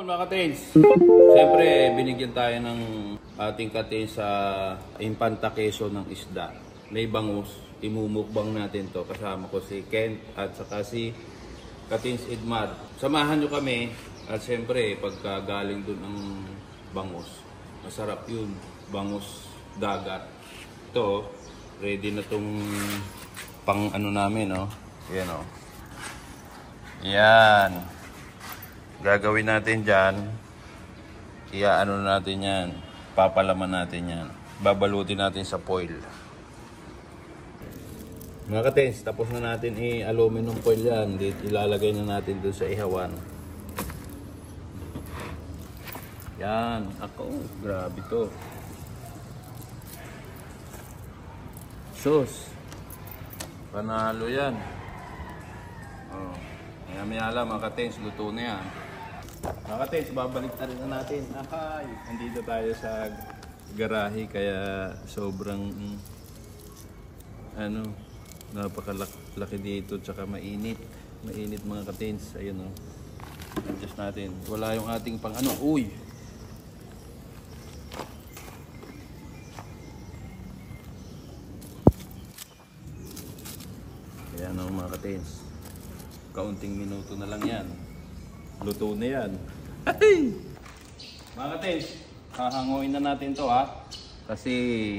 mga katins. Siyempre, binigyan tayo ng ating katins sa Infanta Quezon ng isda. May bangus. Imumukbang natin to. Kasama ko si Kent at saka si Katins Edmar. Samahan nyo kami. At siyempre, pagka galing dun ang bangus, masarap yun. Bangus dagat. Ito, ready na tong pang ano namin, no? Yan, o. Yan. Gagawin natin dyan, iaano natin yan, papalaman natin yan, babalutin natin sa foil. Mga katens, tapos na natin i-aluminum foil yan, ilalagay na natin doon sa ihawan. Yan, ako, grabe to. Sus, panalo yan. Oh, maya lang mga katens, luto na yan. Mga katens, babalik na rin na natin. Akay, nandito tayo sa garahe kaya sobrang napakalaki dito tsaka mainit. Mainit mga katens. Ayun o. Adjust natin. Wala yung ating pang ano. Uy! Ayan o mga katens. Kaunting minuto na lang yan. Luto na yan. Mga katens, hahanguin na natin to ha. Kasi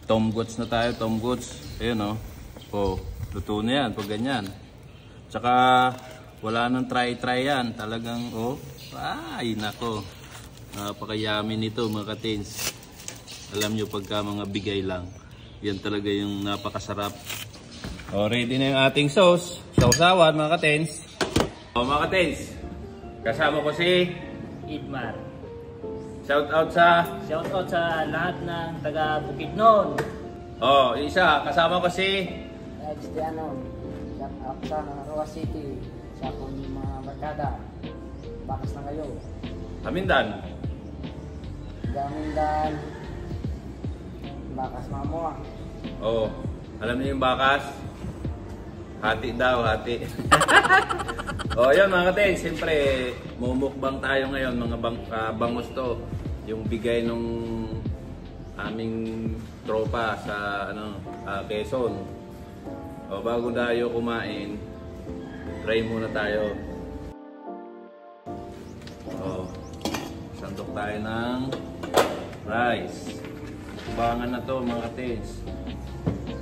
tom goods na tayo, tom goods. Ayun o. Oh, luto na yan pag ganyan. Tsaka wala nang try yan. Talagang ay nako. Napakayami nito mga katens. Alam nyo pagka mga bigay lang. Yan talaga yung napakasarap. O, ready na yung ating sauce. Sausawan mga katens. O mga katens, kasama ko si Edmar. Shout out sa lahat ng taga Bukidnon. Oh, isa kasama ko si Cristiano. Shout out sa Roa City. Sa akong mga barkada. Bakas na kayo. Amindan. Gamindan. Bakas Mamua. Oh, alam niyo yung bakas? Hati daw, hati. O, yan mga kateng, siyempre, mumukbang tayo ngayon, mga bangus to. Yung bigay nung aming tropa sa Quezon. O, bago tayo kumain, try muna tayo. O, sandok tayo ng rice. Kubangan na to mga kateng.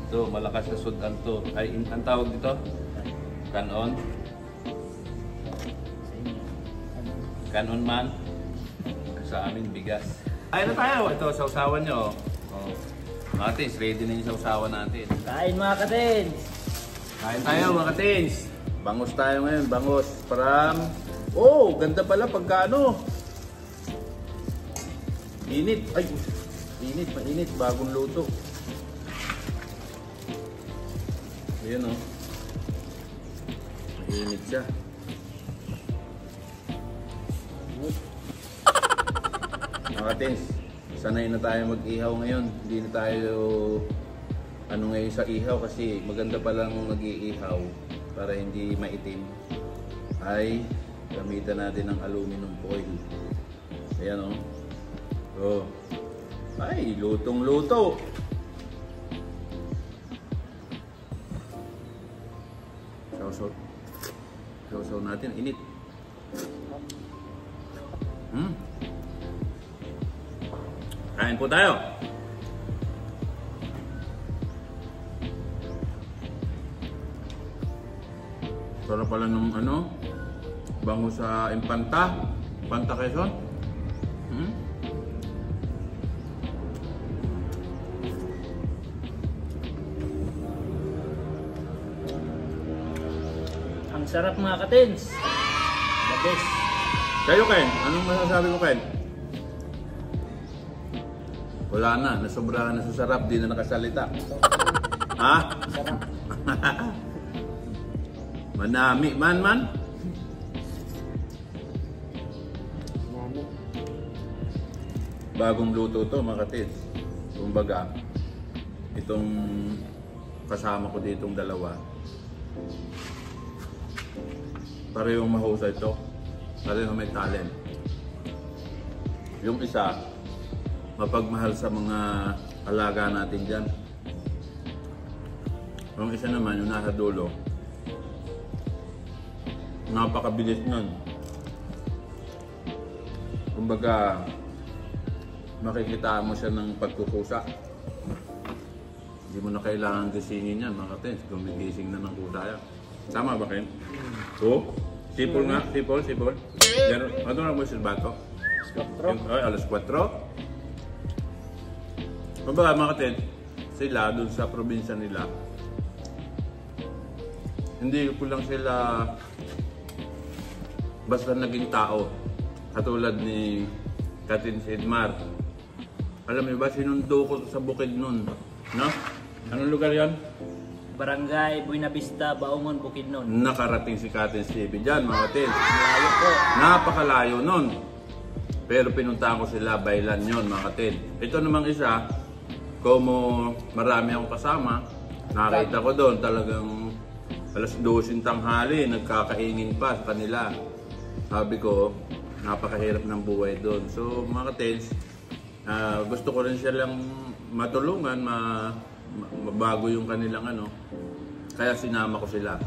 Ito, malakas na sudan to. Ay, ang tawag dito? Kanon? Kanon man? Sa amin, bigas. Ay na tayo. Ito, sausawan nyo. Oh. Mga katins, ready na yung sausawan natin. Kain mga katins! Kain tayo mga katins. Bangus tayo ngayon. Bangus. Parang, oh, ganda pala pagkano. Init. Ay, init, mainit. Bagong luto. Ayan o. Mainit siya. Mga katins, sanay na tayo mag-ihaw ngayon. Hindi na tayo ngayon sa ihaw kasi maganda palang nag-iihaw para hindi maitim. Ay gamitan natin ng aluminum foil. Ayan o. Oh. Ay, lutong-luto. Sausaw natin, init. Kain po tayo. Sarap pala ng bango sa Infanta Quezon. Ang sarap mga katins. The best. Kayo Ken, anong masasabi mo Ken? Wala na, nasobrahan na sa sarap, di na nakasalita. Ha? Sarap. Manami man. Manami. Bagong luto to mga katins. Kumbaga, itong kasama ko ditong dalawa. Parehong mahusay to. Pareho may talent. Yung isa, mapagmahal sa mga alaga natin dyan. Yung isa naman, yung nasa dulo, napakabilis nun. Kumbaga, makikita mo siya ng pagkukusa. Hindi mo na kailangan gisingin yan, mga katens. Gumigising na ng kusa yan. Tama ba, Ken? Oo. Sipol nga, sipol. Ano na mo yung silbato? Ay, alas 4. Kumbaga, mga katens, sila dun sa probinsya nila, hindi ko lang sila basta naging tao. Katulad ni Katins Edmar. Alam mo ba, sinundo ko sa bukid nun. No? Anong lugar yan? Barangay Buenavista, Baungon, Bukidnon. Nakarating si Katins TV dyan, mga Katins. Malayo po. Napakalayo nun. Pero pinuntahan ko sila, bailan yon, mga Katins. Ito namang isa, como marami akong kasama, nakita ko doon talagang alas 12 tanghali, nagkakaingin pa sa kanila. Sabi ko, napakahirap ng buhay doon. So mga katens, gusto ko rin silang matulungan, mabago yung kanilang ano. Kaya sinama ko sila.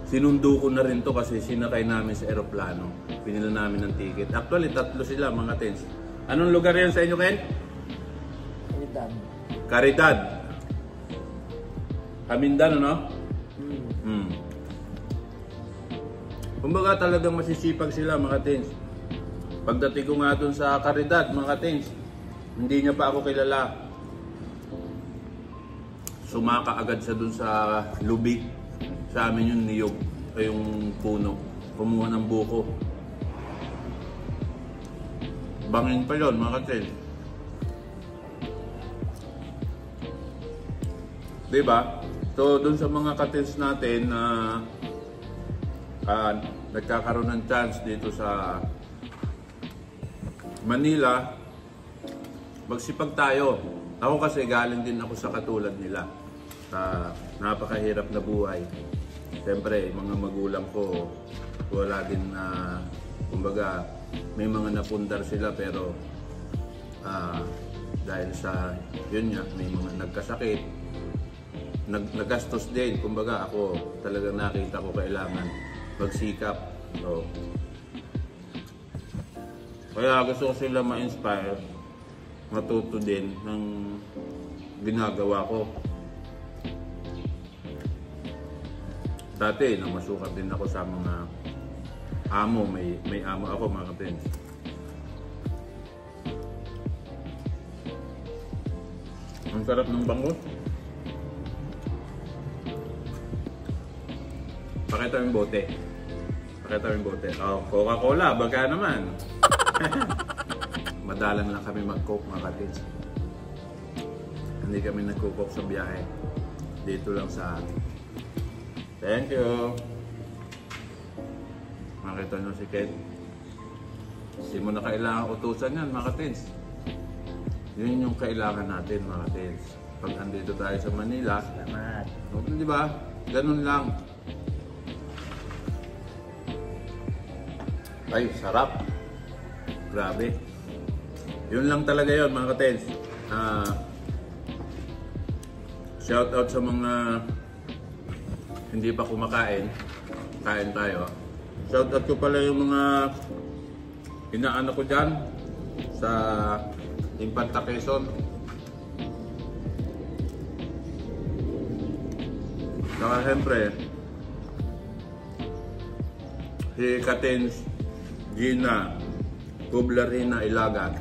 Sinundo ko na rin to kasi sinakay namin sa eroplano. Pinila namin ng ticket. Actually, 3 sila, mga katens. Anong lugar yan sa inyo, Ken? Caridad. Caridad. Amindan, no? Kumbaga talagang masisipag sila, mga teens. Pagdating ko nga dun sa Caridad, mga teens, hindi niya pa ako kilala. Sumaka agad siya dun sa lubi. Sa amin yung niyog, ay yung puno. Kumuha ng buko. Bangin pa yun, mga teens. Diba? So, dun sa mga katins natin na nagkakaroon ng chance dito sa Manila, magsipag tayo. Ako kasi galing din ako sa katulad nila. Napakahirap na buhay. Siyempre, mga magulang ko, wala din na, kumbaga, may mga napundar sila pero dahil sa, yun nga, may mga nagkasakit, nagastos din. Kumbaga ako talagang nakita ko kailangan magsikap. So, kaya gusto ko sila ma-inspire, matuto din ng ginagawa ko. Dati namasukat din ako sa mga amo, may amo ako, mga kapatid. Ang sarap ng bangus. Pakita yung bote. Oh, Coca-Cola, baga naman. Madalang lang kami mag-coke, mga kapatid. Hindi kami nag-coke sa biyahe. Dito lang sa... Thank you. Makita nyo si Ken. Hindi mo na kailangan utusan yan, mga kapatid. Yun yung kailangan natin, mga kapatid. Pag andito tayo sa Manila, Salamat. di ba? Ganun lang. Ay, sarap. Grabe. Yun lang talaga yun, mga katens. Shout out sa mga hindi pa kumakain. Kain tayo. Shout out ko pala yung mga inaanak ko dyan sa Infanta Quezon. Saka siyempre, si Katens Gina Kublarina Ilagan.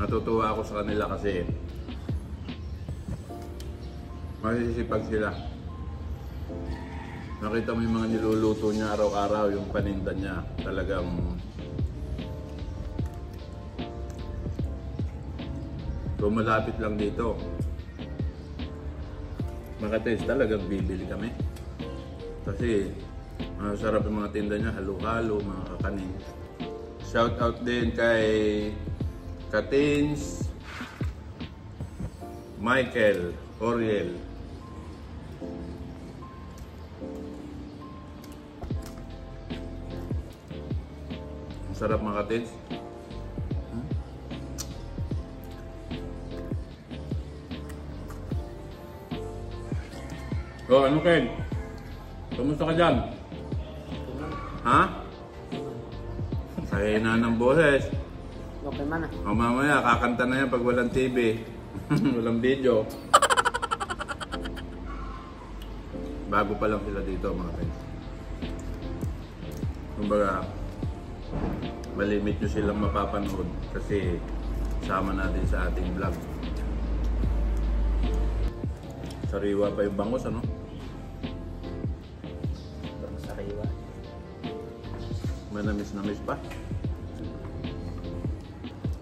Natutuwa ako sa kanila kasi masisipag sila. Nakita mo yung mga niluluto niya araw-araw, yung paninda niya. Talagang so malapit lang dito. Mga Katens, talagang bibili kami. Kasi masarap yung mga tinda niya, halo-halo, mga kakanin. Shout out din kay Katens Michael Oriel. Masarap mga katins. Oh, ano Ken? Kamusta ka dyan? Ha? Kaya na ng boses. Okay man O mamaya, kakanta na yan pag walang TV. Walang video. Bago pa lang sila dito mga friends. Kumbaga, malimit nyo silang mapapanood kasi sama natin sa ating vlog. Sariwa pa yung bangus, ano? Bang sariwa. Manamis-namis pa.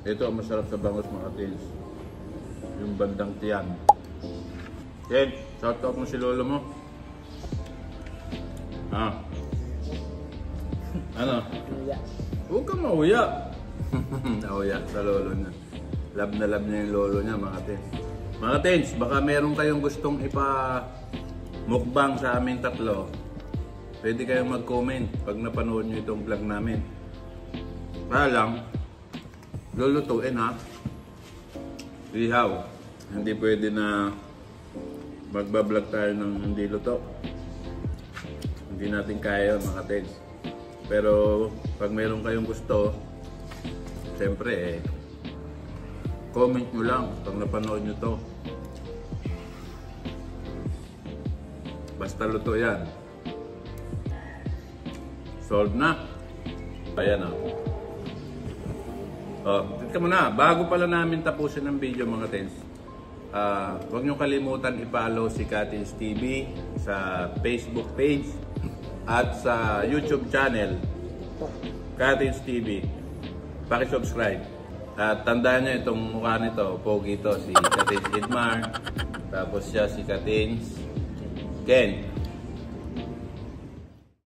Ito ang masarap sa bangus mga tins. Yung bandang tiyan. Ken, shout out mo si lolo mo. Ah. Ano? Yeah. Huwag kang mauya. Nauya sa lolo niya. Love na love niya yung lolo niya mga tins. Mga tins, baka meron kayong gustong ipa-mukbang sa amin tatlo. Pwede kayong mag-comment pag napanood nyo itong vlog namin. Kaya lang, lulutuin ha. Ihaw. Hindi pwede na magbablog tayo ng hindi luto. Hindi natin kaya yun mga tins. Pero pag meron kayong gusto, siyempre comment nyo lang pag napanood nyo to. Basta luto yan. Solve na. Ayan o. Tika mo na. Bago pala namin tapusin ang video mga tens, huwag nyo kalimutan i-follow si Katins TV sa Facebook page at sa YouTube channel Katins TV. Paki-subscribe. At tandaan nyo itong mukha nito, pogi ito, si Katins Idmar. Tapos siya si Katins Ken.